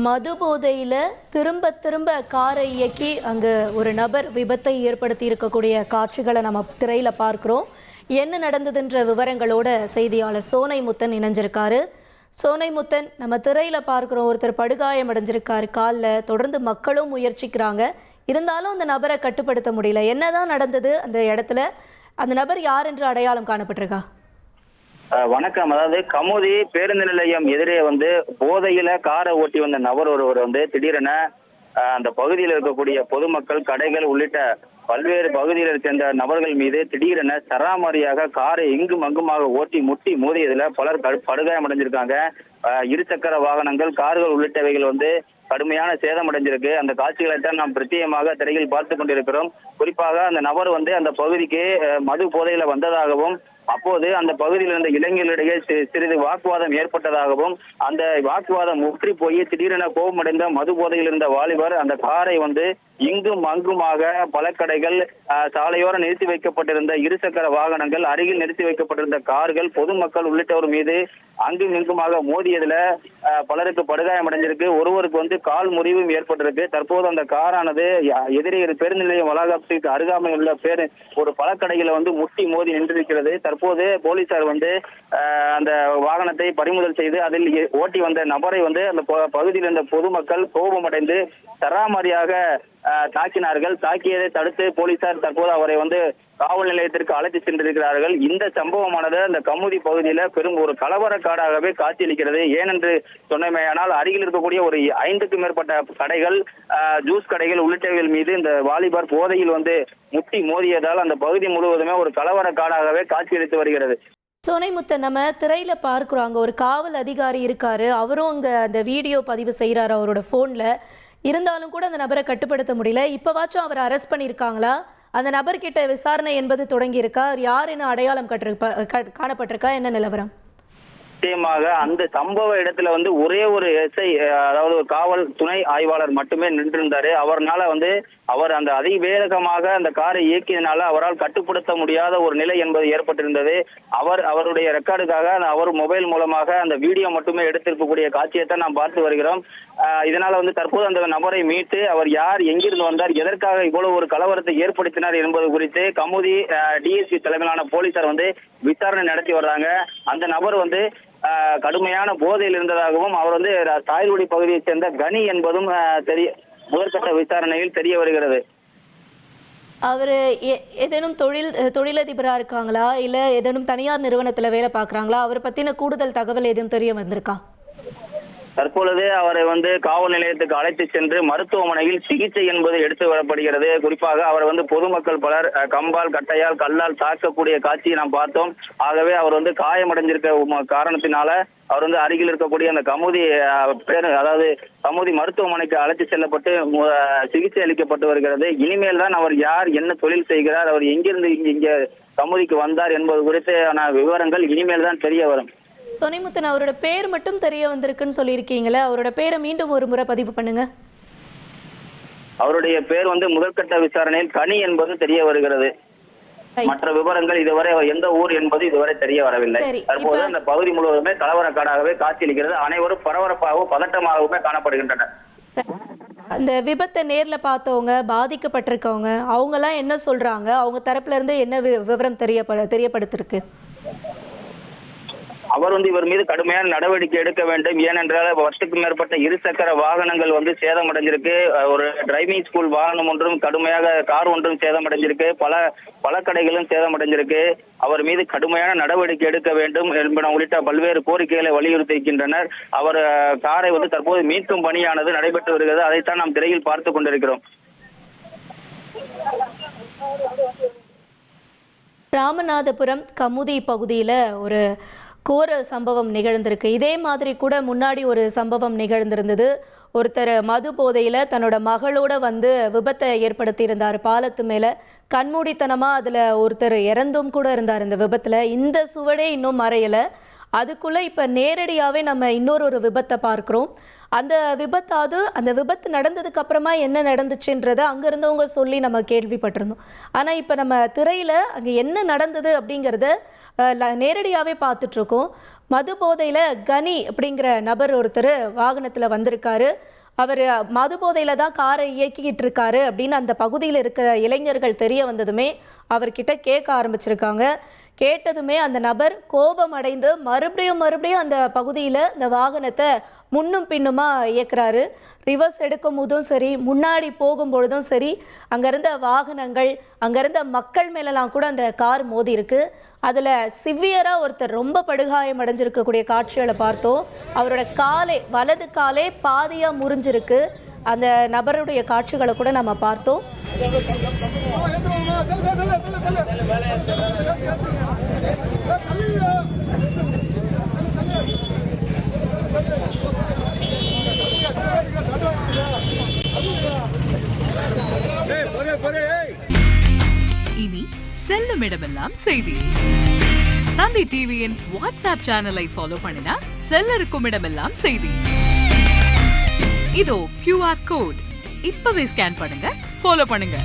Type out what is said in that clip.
மது போதையில் திரும்ப திரும்ப காரை இயக்கி அங்கே ஒரு நபர் விபத்தை ஏற்படுத்தி இருக்கக்கூடிய காட்சிகளை நம்ம திரையில் பார்க்குறோம். என்ன நடந்ததுன்ற விவரங்களோட செய்தியாளர் சோனை முத்தன் இணைஞ்சிருக்காரு. சோனை முத்தன், நம்ம திரையில் பார்க்குறோம், ஒருத்தர் படுகாயம் அடைஞ்சிருக்காரு காலில். தொடர்ந்து மக்களும் முயற்சிக்கிறாங்க, இருந்தாலும் அந்த நபரை கட்டுப்படுத்த முடியல. என்னதான் நடந்தது அந்த இடத்துல? அந்த நபர் யார் என்று அடையாளம் காணப்பட்டிருக்கா? வணக்கம். அதாவது கமுதி பேருந்து நிலையம் எதிரே போதையில காரை ஓட்டி வந்த நபர் ஒருவர் திடீரென அந்த பகுதியில் இருக்கக்கூடிய பொதுமக்கள், கடைகள் உள்ளிட்ட பல்வேறு பகுதியில் சேர்ந்த நபர்கள் மீது திடீரென சராமாரியாக காரை இங்கும் அங்குமாக ஓட்டி முட்டி மோதியதுல பலர் படுகாயம் அடைஞ்சிருக்காங்க. இருசக்கர வாகனங்கள், கார்கள் உள்ளிட்டவைகள் கடுமையான சேதம் அடைஞ்சிருக்கு. அந்த காட்சிகளை தான் நாம் பிரத்யேகமாக திரையில் பார்த்து கொண்டிருக்கிறோம். குறிப்பாக அந்த நபர் அந்த பகுதிக்கு மது போதையில வந்ததாகவும், அப்போது அந்த பகுதியில் இருந்த இளைஞர்களிடையே சிறிது வாக்குவாதம் ஏற்பட்டதாகவும், அந்த வாக்குவாதம் முற்றி போய் திடீரென கோபமடைந்த மது போதையில் இருந்த வாலிபர் அந்த காரை இங்கும் அங்குமாக பல கடைகள், சாலையோர நிறுத்தி வைக்கப்பட்டிருந்த இருசக்கர வாகனங்கள், அருகில் நிறுத்தி வைக்கப்பட்டிருந்த கார்கள், பொதுமக்கள் உள்ளிட்டோர் மீது அங்கும் இங்குமாக மோதியதுல பலருக்கு படுகாயம் அடைஞ்சிருக்கு. ஒருவருக்கு கால் முறிவும் ஏற்பட்டிருக்கு. தற்போது அந்த காரானது எதிரே பேருந்து நிலையம் வளாகத்துக்கு அருகாமையில் உள்ள ஒரு பழக்கடையில முட்டி மோதி நின்றிருக்கிறது. தற்போது போலீசார் அந்த வாகனத்தை பறிமுதல் செய்து அதில் ஓட்டி வந்த நபரை அந்த பகுதியில் இருந்த பொதுமக்கள் கோபமடைந்து சராமாரியாக தாக்கினார்கள். தாக்கியதை தடுத்து போலீசார் தற்போது அவரை காவல் நிலையத்திற்கு அழைத்து சென்றிருக்கிறார்கள். இந்த சம்பவமானது அந்த கமுதி பகுதியில பெரும் ஒரு கலவரக்காடாகவே காட்சியளிக்கிறது. ஏனென்று சொன்னமையானால், அருகில் இருக்கக்கூடிய ஒரு 5க்கும் மேற்பட்ட கடைகள், ஜூஸ் கடைகள் உள்ளிட்டவைகள் மீது இந்த வாலிபர் போதையில் முட்டி மோதியதால் அந்த பகுதி முழுவதுமே ஒரு கலவரக்காடாகவே காட்சியளித்து வருகிறது. சோனைமுத்தன், நம்ம திரையில பார்க்கிறோம், அங்க ஒரு காவல் அதிகாரி இருக்காரு. அவரும் அங்க அந்த வீடியோ பதிவு செய்யறாரு அவரோட போன்ல. இருந்தாலும் கூட அந்த நபரை கட்டுப்படுத்த முடியல. இப்பவாச்சும் அவரை அரெஸ்ட் பண்ணியிருக்காங்களா? அந்த நபர்கிட்ட விசாரணை என்பது தொடங்கி இருக்கா? யார் என்ன அடையாளம் காணப்பட்டிருக்கா? என்ன நிலவரம்? நிச்சயமாக அந்த சம்பவ இடத்துல ஒரே ஒரு எஸ்ஐ, அதாவது ஒரு காவல் துணை ஆய்வாளர் மட்டுமே நின்றிருந்தாரு. அவர்னால அவர் அந்த அதிவேகமாக அந்த காரை இயக்கியதுனால அவரால் கட்டுப்படுத்த முடியாத ஒரு நிலை என்பது ஏற்பட்டிருந்தது. அவருடைய ரெக்கார்டுக்காக அவர் மொபைல் மூலமாக அந்த வீடியோ மட்டுமே எடுத்திருக்கக்கூடிய காட்சியைத்தான் நாம் பார்த்து வருகிறோம். இதனால தற்போது அந்த நபரை மீட்டு அவர் யார், எங்கிருந்து வந்தார், எதற்காக இவ்வளவு ஒரு கலவரத்தை ஏற்படுத்தினார் என்பது குறித்து கமுதி டிஎஸ்பி தலைமையிலான போலீசார் விசாரணை நடத்தி வர்றாங்க. அந்த நபர் கடுமையான போதையில் இருந்ததாகவும், அவர் சாயல்குடி பகுதியைச் சேர்ந்த கனி என்பதும் முதற்கட்ட விசாரணையில் தெரிய வருகிறது. அவரு ஏதேனும் தொழிலதிபரா இருக்காங்களா, இல்ல ஏதேனும் தனியார் நிறுவனத்துல வேலை பார்க்கறாங்களா? அவரை பத்தின கூடுதல் தகவல் எதுவும் தெரிய வந்திருக்கா? தற்பொழுது அவரை காவல் நிலையத்துக்கு அழைத்து சென்று மருத்துவமனையில் சிகிச்சை என்பது எடுத்து வரப்படுகிறது. குறிப்பாக அவர் பொதுமக்கள் பலர் கம்பால், கட்டையால், கல்லால் தாக்கக்கூடிய காட்சியை நாம் பார்த்தோம். ஆகவே அவர் காயமடைஞ்சிருக்க காரணத்தினால அவர் அருகில் இருக்கக்கூடிய அந்த கமுதி அதாவது கமுதி மருத்துவமனைக்கு அழைத்து செல்லப்பட்டு சிகிச்சை அளிக்கப்பட்டு வருகிறது. இனிமேல் தான் அவர் யார், என்ன தொழில் செய்கிறார், அவர் எங்கிருந்து இங்க கமுதிக்கு வந்தார் என்பது குறித்தான விவரங்கள் இனிமேல் தான் தெரிய வரும். சோனைமுத்தன், அவரோட பேர் மட்டும் தெரிய வந்திருக்குன்னு சொல்லியிருக்கீங்களே, அவரோட பேரை மீண்டும் ஒரு முறை பதிவு பண்ணுங்க. அவருடைய பேர் முதற்கட்ட விசாரணையில் கனி என்பது தெரிய வருகிறது. மற்ற விவரங்கள் இதுவரை எந்த ஊர் என்பது இதுவரை தெரிய வரவில்லை. தற்போது அந்த பகுதி முழுவதுமே கலவரக்காடாகவே காட்சியளிக்கிறது. அனைவரும் பரபரப்பாகவும் பதட்டமாகவுமே காணப்படுகின்றனர். அந்த விபத்தை நேர்ல பார்த்தவங்க, பாதிக்கப்பட்டிருக்கவங்க, அவங்க எல்லாம் என்ன சொல்றாங்க? அவங்க தரப்புல இருந்து என்ன விவரம் தெரியப்படுத்திருக்கு? அவர் இவர் மீது கடுமையான நடவடிக்கை எடுக்க வேண்டும். ஏனென்றால் 10க்கும் மேற்பட்ட இருசக்கர வாகனங்கள் சேதமடைஞ்சிருக்கு. ஒரு டிரைவிங் ஸ்கூல் வாகனம் ஒன்றும், கடுமையாக கார் ஒன்றும் சேதமடைஞ்சிருக்கு. பல கடைகளும் சேதமடைஞ்சிருக்கு. அவர் மீது கடுமையான நடவடிக்கை எடுக்க வேண்டும் என்பன உள்ளிட்ட பல்வேறு கோரிக்கைகளை வலியுறுத்தியிருக்கின்றனர். அவர் காரை தற்போது மீட்கும் பணியானது நடைபெற்று வருகிறது. அதைத்தான் நாம் திரையில் பார்த்து கொண்டிருக்கிறோம். ராமநாதபுரம் கமுதி பகுதியில் ஒரு கோர சம்பவம் நிகழ்ந்திருக்கு. இதே மாதிரி கூட முன்னாடி ஒரு சம்பவம் நிகழ்ந்திருந்தது. ஒருத்தர் மது போதையில் தன்னோட மகளோட விபத்தை ஏற்படுத்தியிருந்தார் பாலத்து மேலே. கண்மூடித்தனமாக அதில் ஒருத்தர் இறந்தும் கூட இருந்தார் இந்த விபத்தில். இந்த சுவடே இன்னும் மறையலை. அதுக்குள்ளே இப்போ நேரடியாகவே நம்ம இன்னொரு விபத்தை பார்க்குறோம். அந்த விபத்து நடந்ததுக்கு அப்புறமா என்ன நடந்துச்சுன்றதை அங்கே இருந்தவங்க சொல்லி நம்ம கேள்விப்பட்டிருந்தோம். ஆனால் இப்போ நம்ம திரையில் அங்கே என்ன நடந்தது அப்படிங்கிறத நேரடியாகவே பார்த்துட்ருக்கோம். மது போதையில் கனி அப்படிங்கிற நபர் ஒருத்தர் வாகனத்தில் வந்திருக்காரு. அவர் மது போதையில் தான் காரை இயக்கிக்கிட்டு இருக்காரு அப்படின்னு அந்த பகுதியில் இருக்கிற இளைஞர்கள் தெரிய வந்ததுமே அவர்கிட்ட கேட்க ஆரம்பிச்சிருக்காங்க. கேட்டதுமே அந்த நபர் கோபம் அடைந்து மறுபடியும் அந்த பகுதியில் இந்த வாகனத்தை முன்னும் பின்னுமா இயக்குறாரு. ரிவர்ஸ் எடுக்கும் போதும் சரி, முன்னாடி போகும்பொழுதும் சரி, அங்கேருந்த வாகனங்கள், அங்கேருந்த மக்கள் மேலெல்லாம் கூட அந்த கார் மோதி இருக்கு. அதில் சிவியராக ஒருத்தர் ரொம்ப படுகாயம் அடைஞ்சிருக்கக்கூடிய காட்சிகளை பார்த்தோம். அவரோட வலது காலே பாதியாக முறிஞ்சிருக்கு. அந்த நபருடைய காட்சிகளை கூட நம்ம பார்த்தோம். இனி செல்லும் இடமெல்லாம் செய்தி. தந்தி டிவியின் வாட்ஸ்அப் சேனலை ஃபாலோ பண்ணினா செல்ல இருக்கும் இடமெல்லாம் செய்தி. இதோ QR கோட் இப்பவே ஸ்கேன் பண்ணுங்க, ஃபாலோ பண்ணுங்க.